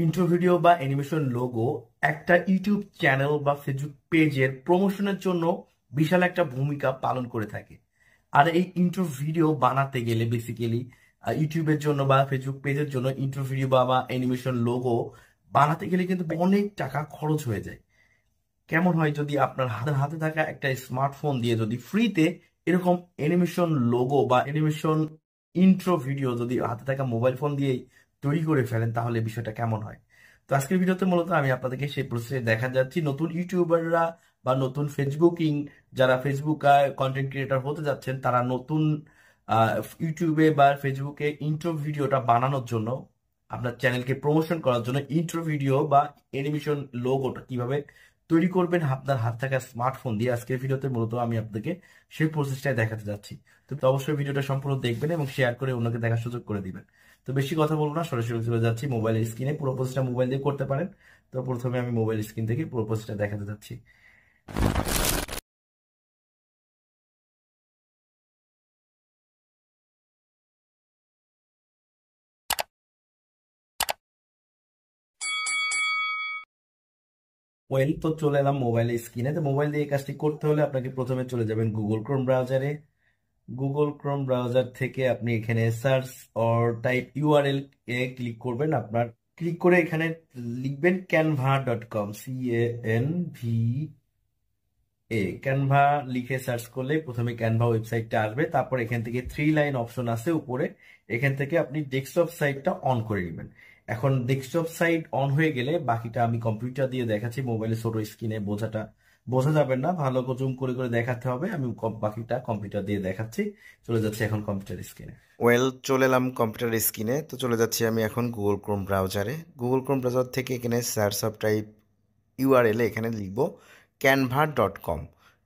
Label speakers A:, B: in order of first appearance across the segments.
A: Intro video বা animation logo একটা YouTube channel বা ফেসবুক পেজের প্রমোশনের জন্য বিশাল একটা ভূমিকা পালন করে থাকে। আর এই ইন্ট্রো ভিডিও বানাতে গেলে বেসিক্যালি ইউটিউবের জন্য বা ফেসবুক পেজের জন্য ইন্ট্রো ভিডিও বা অ্যানিমেশন লোগো বানাতে গেলে কিন্তু অনেক টাকা খরচ হয়ে যায়। কেমন হয় যদি আপনার হাতে হাতে থাকা একটা স্মার্টফোন দিয়ে যদি ফ্রিতে এরকম অ্যানিমেশন লোগো বা অ্যানিমেশন ইন্ট্রো ভিডিও যদি হাতে থাকা মোবাইল ফোন দিয়েই তৈরি করে ফেলেন, তাহলে বিষয়টা কেমন হয়? তো আজকের ভিডিওতে মূলত আমি আপনাদেরকে সেই প্রসেসে দেখা যাচ্ছি। নতুন ইউটিউবাররা বা নতুন ফেসবুকিং যারা ফেসবুক কন্টেন্ট ক্রিয়েটর হতে যাচ্ছেন, তারা নতুন ইউটিউবে বা ফেসবুকে ইন্ট্রো ভিডিওটা বানানোর জন্য, আপনার চ্যানেলকে প্রমোশন করার জন্য ইন্ট্রো ভিডিও বা অ্যানিমেশন লোগোটা কিভাবে তৈরি করবেন আপনার হাত থাকা স্মার্টফোন দিয়ে, আজকের ভিডিওতে মূলত আমি আপনাদেরকে সেই প্রসেসটাই দেখাতে যাচ্ছি। তো অবশ্যই ভিডিওটা সম্পূর্ণ দেখবেন এবং শেয়ার করে অন্যকে দেখার সুযোগ করে দিবেন। তো বেশি কথা বলবো না, সরাসরি চলে যাচ্ছি মোবাইলের স্ক্রিনে। পুরো প্রসেসটা মোবাইল দিয়ে করতে পারেন। তো প্রথমে আমি মোবাইল স্ক্রিন থেকে পুরো প্রসেসটা দেখাতে যাচ্ছি। ওয়েল, তো চলে এলাম মোবাইলের স্ক্রিনে। তো মোবাইল দিয়ে এই কাজটি করতে হলে আপনাকে প্রথমে চলে যাবেন গুগল ক্রোম ব্রাউজারে। গুগল ক্রোম ব্রাউজার থেকে আপনি এখানে search or type URL A click করবেন। আপনার ক্লিক করে এখানে লিখবেন canva.com, ক্যানভা লিখে সার্চ করলে প্রথমে ক্যানভা ওয়েবসাইটটা আসবে। তারপর এখান থেকে 3 লাইন অপশন আছে উপরে, এখান থেকে আপনি ডেস্কটপ সাইটটা অন করে নেবেন। এখন ডেস্কটপ সাইট অন হয়ে গেলে বাকিটা আমি কম্পিউটার দিয়ে দেখাচ্ছি। মোবাইলে ছোট স্ক্রিনে বোঝা যাবে না, ভালো করে জুম করে করে দেখাতে হবে। আমি বাকিটা কম্পিউটার দিয়ে দেখাচ্ছি। চলে যাচ্ছে এখন কম্পিউটার স্ক্রিনে।
B: চলে এলাম কম্পিউটার স্ক্রিনে। তো চলে যাচ্ছি আমি এখন গুগল ক্রোম ব্রাউজারে। গুগল ক্রোম ব্রাউজার থেকে এখানে সার্চ অফ টাইপ ইউআরএল এখানে লিখব canva.com।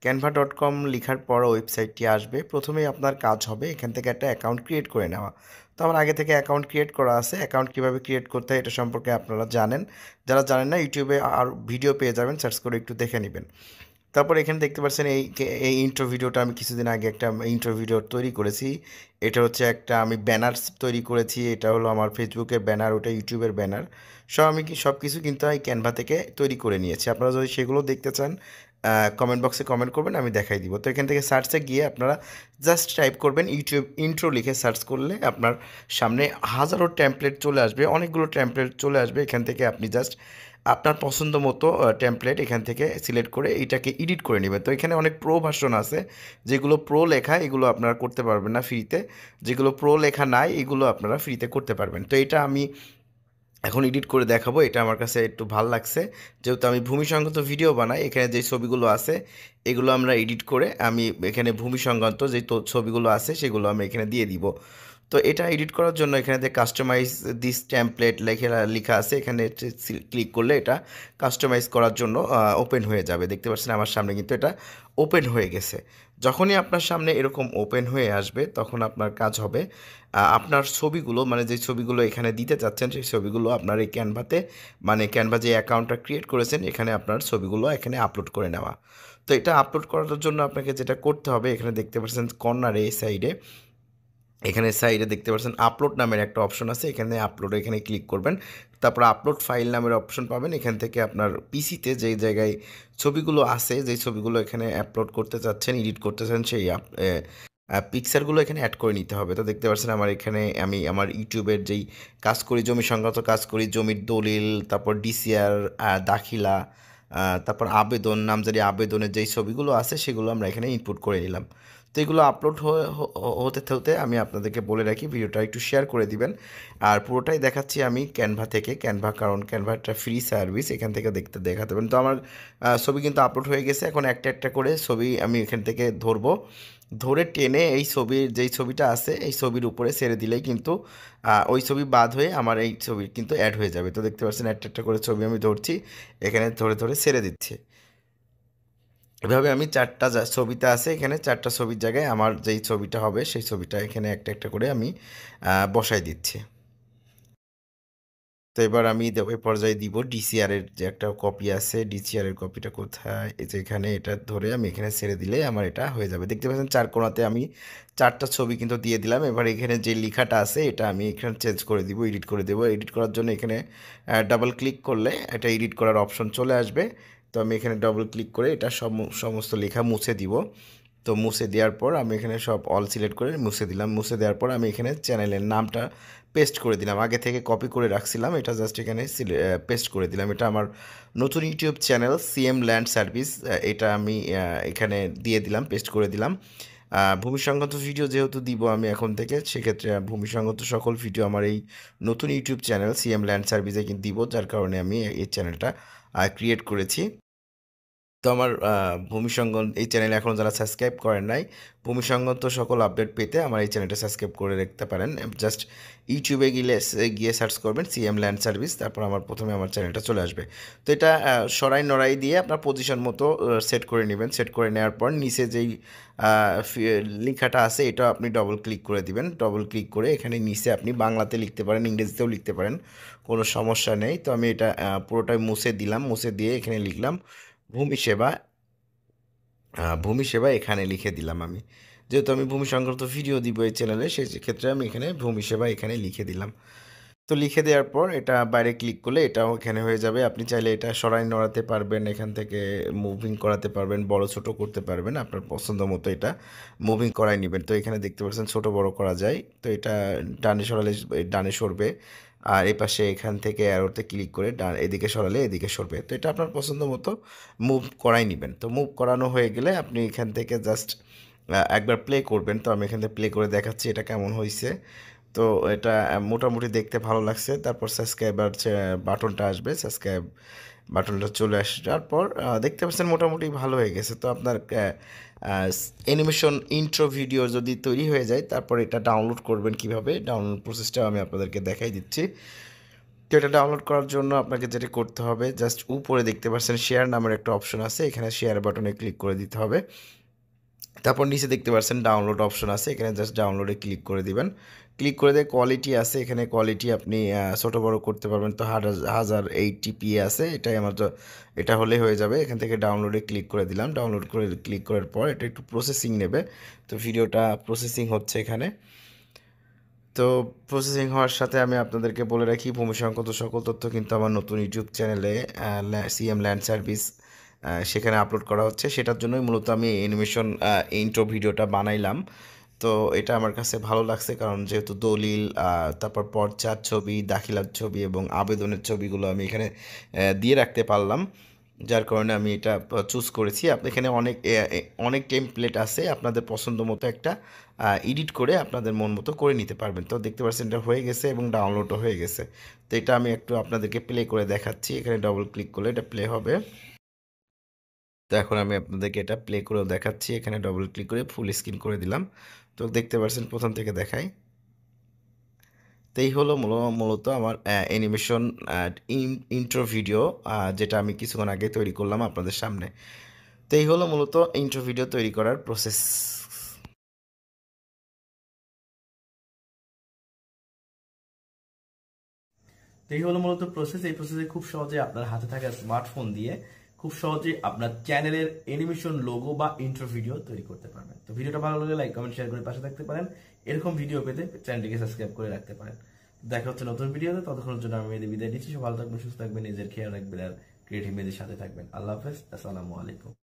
B: canva.com লিখার পর ওয়েবসাইটটি আসবে। প্রথমেই আপনার কাজ হবে এখান থেকে একটা অ্যাকাউন্ট ক্রিয়েট করে নেওয়া। তো আমার আগে থেকে অ্যাকাউন্ট ক্রিয়েট করা আছে। অ্যাকাউন্ট কীভাবে ক্রিয়েট করতে হয় এটা সম্পর্কে আপনারা জানেন। যারা জানেন না, ইউটিউবে আর ভিডিও পেয়ে যাবেন, সার্চ করে একটু দেখে নেবেন। তারপর এখানে দেখতে পাচ্ছেন এই ইন্ট্রো ভিডিওটা আমি কিছুদিন আগে একটা ইন্ট্রো ভিডিও তৈরি করেছি। এটা হচ্ছে একটা আমি ব্যানার তৈরি করেছি। এটা হলো আমার ফেসবুকের ব্যানার, ওটা ইউটিউবের ব্যানার। আমি সব কিছু কিন্তু এই ক্যানভা থেকে তৈরি করে নিয়েছি। আপনারা যদি সেগুলো দেখতে চান কমেন্ট বক্সে কমেন্ট করবেন, আমি দেখাই দিব। তো এখান থেকে সার্চে গিয়ে আপনারা জাস্ট টাইপ করবেন ইউটিউব ইন্ট্রো লিখে সার্চ করলে আপনার সামনে হাজারো টেমপ্লেট চলে আসবে, অনেকগুলো টেমপ্লেট চলে আসবে। এখান থেকে আপনি জাস্ট আপনার পছন্দ মতো টেমপ্লেট এখান থেকে সিলেক্ট করে এটাকে এডিট করে নেবেন। তো এখানে অনেক প্রো ভার্সন আছে, যেগুলো প্রো লেখা এগুলো আপনারা করতে পারবেন না ফ্রিতে। যেগুলো প্রো লেখা নাই এগুলো আপনারা ফ্রিতে করতে পারবেন। তো এটা আমি এখন এডিট করে দেখাবো। এটা আমার কাছে একটু ভাল লাগছে, যেহেতু আমি ভূমি সংক্রান্ত ভিডিও বানাই। এখানে যে ছবিগুলো আছে এগুলো আমরা এডিট করে আমি এখানে ভূমি সংক্রান্ত যে ছবিগুলো আছে সেগুলো আমি এখানে দিয়ে দিব। তো এটা এডিট করার জন্য এখানে যে কাস্টমাইজ দিস টেমপ্লেট লেখা আছে, এখানে ক্লিক করলে এটা কাস্টমাইজ করার জন্য ওপেন হয়ে যাবে। দেখতে পাচ্ছেন আমার সামনে কিন্তু এটা ওপেন হয়ে গেছে। যখনই আপনার সামনে এরকম ওপেন হয়ে আসবে তখন আপনার কাজ হবে আপনার ছবিগুলো, মানে যে ছবিগুলো এখানে দিতে চাচ্ছেন সেই ছবিগুলো আপনার এই ক্যানভাতে, মানে ক্যানভা যে অ্যাকাউন্টটা ক্রিয়েট করেছেন এখানে আপনার ছবিগুলো এখানে আপলোড করে নেওয়া। তো এটা আপলোড করার জন্য আপনাকে যেটা করতে হবে, এখানে দেখতে পাচ্ছেন কর্নারে এই সাইডে, এখানে সাইডে দেখতে পাচ্ছেন আপলোড নামের একটা অপশন আছে। এখানে আপলোড এখানে ক্লিক করবেন। তারপর আপলোড ফাইল নামের অপশন পাবেন। এখান থেকে আপনার পিসিতে যেই জায়গায় ছবিগুলো আছে, যেই ছবিগুলো এখানে আপলোড করতে চাচ্ছেন, এডিট করতে চান, সেই পিকচারগুলো এখানে অ্যাড করে নিতে হবে। তো দেখতে পাচ্ছেন আমার এখানে আমি আমার ইউটিউবের যেই কাজ করি, জমি সংক্রান্ত কাজ করি, জমির দলিল, তারপর ডিসিআর, দাখিলা, তারপর আবেদন, নামজারি আবেদনের যেই ছবিগুলো আছে সেগুলো আমরা এখানে ইনপুট করে নিলাম। তো এগুলো আপলোড হতে হতে আমি আপনাদেরকে বলে রাখি ভিডিওটা একটু শেয়ার করে দিবেন। আর পুরোটাই দেখাচ্ছি আমি ক্যানভা থেকে। কারণ ক্যানভা একটা ফ্রি সার্ভিস, এখান থেকে দেখাতে পারেন। তো আমার ছবি কিন্তু আপলোড হয়ে গেছে। এখন একটা একটা করে ছবি আমি এখান থেকে ধরে টেনে এই ছবির যেই ছবিটা আছে এই ছবির উপরে ছেড়ে দিলেই কিন্তু ওই ছবি বাদ হয়ে আমার এই ছবি কিন্তু অ্যাড হয়ে যাবে। তো দেখতে পাচ্ছেন একটা একটা করে ছবি আমি ধরছি, এখানে ধরে ধরে ছেড়ে দিচ্ছি। এভাবে আমি চারটা ছবিতে আছে, এখানে চারটা ছবির জায়গায় আমার যেই ছবিটা হবে সেই ছবিটা এখানে একটা একটা করে আমি বসাই দিচ্ছি। তো এবার আমি এই পর্যায়ে দিব ডিসিআর এর যে একটা কপি আছে, ডিসিআর এর কপিটা কোথায়, এই যে এখানে, এটা ধরে আমি এখানে ছেড়ে দিলে আমার এটা হয়ে যাবে। দেখতে পাচ্ছেন চার কোণাতে আমি চারটা ছবি কিন্তু দিয়ে দিলাম। এবার এখানে যে লেখাটা আছে এটা আমি এখানে চেঞ্জ করে দিব, এডিট করে দেবো। এডিট করার জন্য এখানে ডাবল ক্লিক করলে এটা এডিট করার অপশন চলে আসবে। তো আমি এখানে ডাবল ক্লিক করে এটা সমস্ত লেখা মুছে দিব। তো মুছে দেওয়ার পর আমি এখানে সব অল সিলেক্ট করে মুছে দিলাম। মুছে দেওয়ার পর আমি এখানে চ্যানেলের নামটা পেস্ট করে দিলাম। আগে থেকে কপি করে রাখছিলাম, এটা জাস্ট এখানে পেস্ট করে দিলাম। এটা আমার নতুন YouTube channel CM land service, এটা আমি এখানে দিয়ে দিলাম, পেস্ট করে দিলাম। ভূমি সংক্রান্ত ভিডিও যেহেতু দিব আমি এখন থেকে, সেক্ষেত্রে ভূমি সংক্রান্ত সকল ভিডিও আমার এই নতুন ইউটিউব চ্যানেল সিএম ল্যান্ড সার্ভিসে কিন্তু দিব, যার কারণে আমি এই চ্যানেলটা ক্রিয়েট করেছি। তো আমার ভূমি সংক্রান্ত এই চ্যানেলে এখনও যারা সাবস্ক্রাইব করেন নাই, ভূমি সংক্রান্ত সকল আপডেট পেতে আমার এই চ্যানেলটা সাবস্ক্রাইব করে রাখতে পারেন। জাস্ট ইউটিউবে গিয়ে সার্চ করবেন সিএম ল্যান্ড সার্ভিস, তারপর প্রথমে আমার চ্যানেলটা চলে আসবে। তো এটা সরাই নড়াই দিয়ে আপনার পজিশন মতো সেট করে নেবেন। সেট করে নেওয়ার পর নিচে যেই লেখাটা আছে এটা আপনি ডবল ক্লিক করে দিবেন। ডবল ক্লিক করে এখানে নিচে আপনি বাংলাতে লিখতে পারেন, ইংরেজিতেও লিখতে পারেন, কোনো সমস্যা নেই। তো আমি এটা পুরোটাই মুছে দিলাম। মুছে দিয়ে এখানে লিখলাম ভূমি সেবা। ভূমি সেবা এখানে লিখে দিলাম আমি, যেহেতু আমি ভূমি সংক্রান্ত ভিডিও দিব এই চ্যানেলে, সেই ক্ষেত্রে আমি এখানে ভূমি সেবা এখানে লিখে দিলাম। তো লিখে দেওয়ার পর এটা বাইরে ক্লিক করলে এটাও এখানে হয়ে যাবে। আপনি চাইলে এটা সরাই নড়াতে পারবেন, এখান থেকে মুভিং করাতে পারবেন, বড় ছোট করতে পারবেন, আপনার পছন্দ মতো এটা মুভিং করাই নেবেন। তো এখানে দেখতে পাচ্ছেন ছোট বড় করা যায়। তো এটা ডানে সরালে ডানে সরবে, আর এই পাশে এখান থেকে অ্যারোতে ক্লিক করে এদিকে সরালে এদিকে সরবে। তো এটা আপনার পছন্দ মতো মুভ করাই নেবেন। তো মুভ করানো হয়ে গেলে আপনি এখান থেকে জাস্ট একবার প্লে করবেন। তো আমি এখান থেকে প্লে করে দেখাচ্ছি এটা কেমন হয়েছে। তো এটা মোটামুটি দেখতে ভালো লাগছে। তারপর সাবস্ক্রাইবার বাটনটা আসবে, সাবস্ক্রাইব বাটনটা চলে আসার পর দেখতে পাচ্ছেন মোটামুটি ভালো হয়ে গেছে। তো আপনার অ্যানিমেশন ইন্ট্রো ভিডিও যদি তৈরি হয়ে যায়, তারপর এটা ডাউনলোড করবেন কিভাবে, ডাউনলোড প্রসেসটাও আমি আপনাদেরকে দেখাই দিচ্ছি। তো এটা ডাউনলোড করার জন্য আপনাকে যেটা করতে হবে, জাস্ট উপরে দেখতে পাচ্ছেন শেয়ার নামের একটা অপশন আছে, এখানে শেয়ার বাটনে ক্লিক করে দিতে হবে। তারপর নিচে দেখতে পাচ্ছেন ডাউনলোড অপশন আছে, এখানে জাস্ট ডাউনলোডে ক্লিক করে দিবেন। ক্লিক করে দিয়ে কোয়ালিটি আছে, এখানে কোয়ালিটি আপনি ছোটো বড়ো করতে পারবেন। তো 1080p আছে, এটাই আমার, তো এটা হলে হয়ে যাবে। এখান থেকে ডাউনলোডে ক্লিক করে দিলাম। ডাউনলোড করে ক্লিক করার পর এটা একটু প্রসেসিং নেবে। তো ভিডিওটা প্রসেসিং হচ্ছে এখানে। তো প্রসেসিং হওয়ার সাথে আমি আপনাদেরকে বলে রাখি, ভূমি সংক্রান্ত সকল তথ্য কিন্তু আমার নতুন ইউটিউব চ্যানেলে সিএম ল্যান্ড সার্ভিস সেখানে আপলোড করা হচ্ছে। সেটার জন্যই মূলত আমি অ্যানিমেশন ইন্ট্রো ভিডিওটা বানাইলাম। তো এটা আমার কাছে ভালো লাগছে, কারণ যেহেতু দলিল, তারপর পর্চার ছবি, দাখিলার ছবি এবং আবেদনের ছবিগুলো আমি এখানে দিয়ে রাখতে পারলাম, যার কারণে আমি এটা চুজ করেছি। আপনি এখানে অনেক টেমপ্লেট আছে, আপনাদের পছন্দ মতো একটা এডিট করে আপনাদের মন মতো করে নিতে পারবেন। তো দেখতে পাচ্ছেন এটা হয়ে গেছে এবং ডাউনলোডও হয়ে গেছে। তো এটা আমি একটু আপনাদেরকে প্লে করে দেখাচ্ছি। এখানে ডবল ক্লিক করলে এটা প্লে হবে। তো এখন আমি আপনাদেরকে এটা প্লে করেও দেখাচ্ছি। এখানে ডবল ক্লিক করে ফুল স্ক্রিন করে দিলাম। তো দেখতে পাচ্ছেন প্রথম থেকে দেখাই। তো এই হলো মূলত আমার অ্যানিমেশন ইন্ট্রো ভিডিও, যেটা আমি কিছুক্ষণ আগে তৈরি করলাম আপনাদের সামনে। তো এই হলো মূলত ইন্ট্রো ভিডিও তৈরি করার প্রসেস।
A: তো এই হলো মূলত প্রসেস। এই প্রসেসে খুব সহজে আপনার হাতে থাকা স্মার্টফোন দিয়ে খুব সহজে আপনার চ্যানেলের অ্যানিমেশন লোগো বা ইন্ট্রো ভিডিও তৈরি করতে পারবেন। তো ভিডিওটা ভালো লাগলে লাইক কমেন্ট শেয়ার করে পাশে থাকতে পারেন। এরকম ভিডিও পেতে চ্যানেলটিকে সাবস্ক্রাইব করে রাখতে পারেন। দেখা হচ্ছে নতুন ভিডিওতে, ততক্ষণের জন্য আমি বিদায় নিচ্ছি। সব ভালো থাকবেন, সুস্থ থাকবেন, নিজের খেয়াল রাখবেন আর ক্রিয়েটিভ মেয়েদের সাথে থাকবেন। আল্লাহ হাফেজ, আসসালামু আলাইকুম।